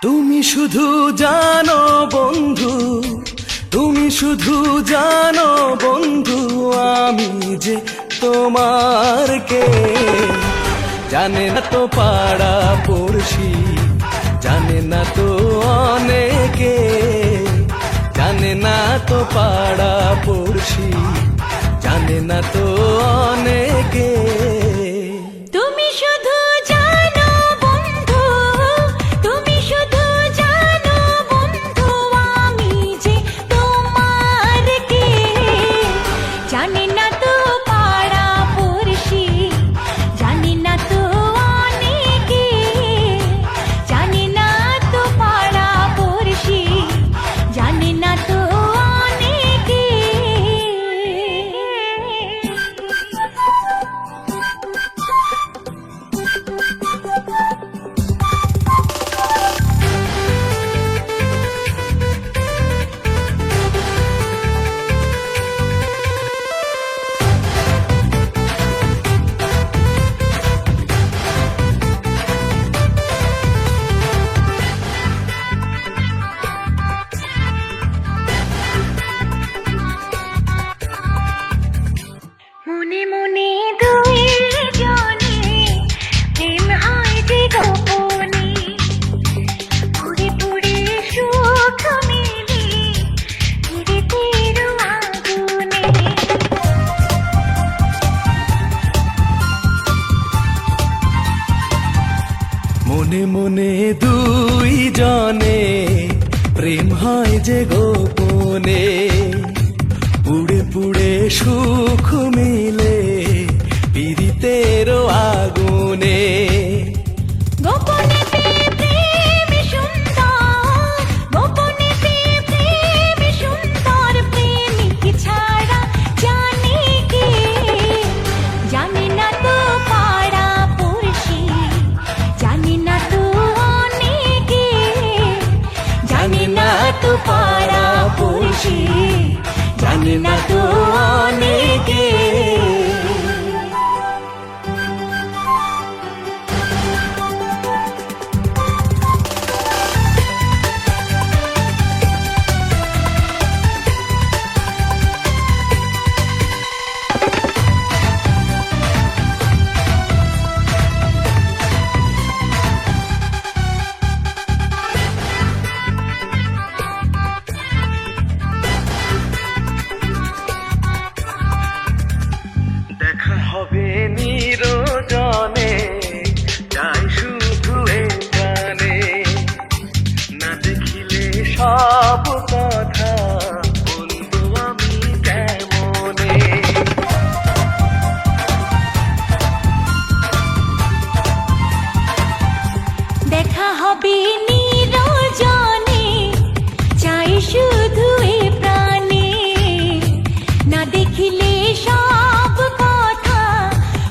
তুমি শুধু জানো বন্ধু, তুমি শুধু জানো বন্ধু, আমি যে তোমার কে। জানে না তো পাড়া পড়শি, জানে না তো অনেকে, জানে না তো পাড়া পড়শি, জানে না তো অনেকে। তুমি শুধু জানো বন্ধু, তুমি শুধু জানো বন্ধু, আমি যে তোমার কে। জানি না তো পাড়া পড়শি, জানি না তো অনেকে, জানি না তো পাড়া পড়শি, জানি না তো অনেকে। মনে মনে দুই জনে প্রেম হয় যে গোপনে, পুড়ে পুড়ে সুখ মিলে পীড়িতের আগুনে। মনে মনে দুই জনে প্রেম হয় যে গোপনে, পুড়ে পুড়ে সুখ মিলে পীড়িতের আগুনে। গোপনেতে প্রেম সুন্দর, গোপনেতে প্রেম সুন্দর, প্রেমিক ছাড়া জানে কে। জানি না তো পাড়া পড়শি, জানি না তো অনেকে, জানি না তো পাড়া পড়শি, জানি না তো অনেকে। দেখা হবে নিরজনে, চাই শুধু এখানে, না দেখিলে সব কথা বলবো আমি কেমনে। দেখা হবে নিরজনে, চাই শুধু এ প্রাণে, না দেখিলে সব কথা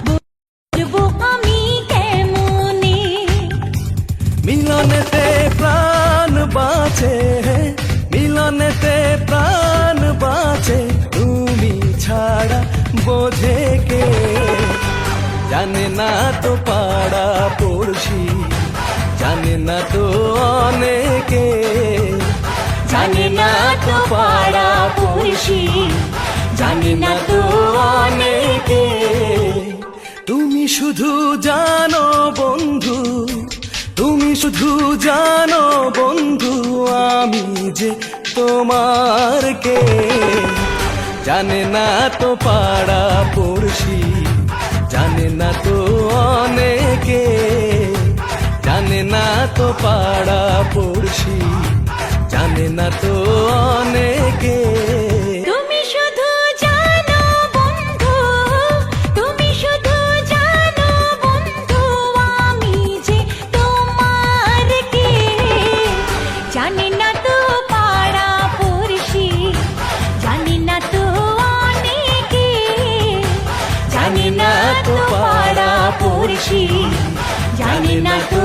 বলবো আমি কেমনে। মিলনেতে প্রাণ বাঁচে, মিলনেতে প্রাণ বাঁচে, তুমি ছাড়া বোঝে কে। জানে না তো পাড়া পড়শি, জানে না তো অনেকে, জানি না তো পাড়া পড়শি, জানি না তো অনেকে। তুমি শুধু জানো বন্ধু, তুমি শুধু জানো বন্ধু, আমি যে তোমার কে। জানে না তো পাড়া পড়শি, জানে না তো অনেকে, জানে না তো পাড়া পড়শি, জানে না তো অনেকে। তুমি শুধু জানো বন্ধু, তুমি শুধু জানো বন্ধু, আমি যে তোমার কে। জানি না তো পাড়া পড়শি, জানি না তো অনেকে, জানি না তো পাড়া পড়শি, জানি না তো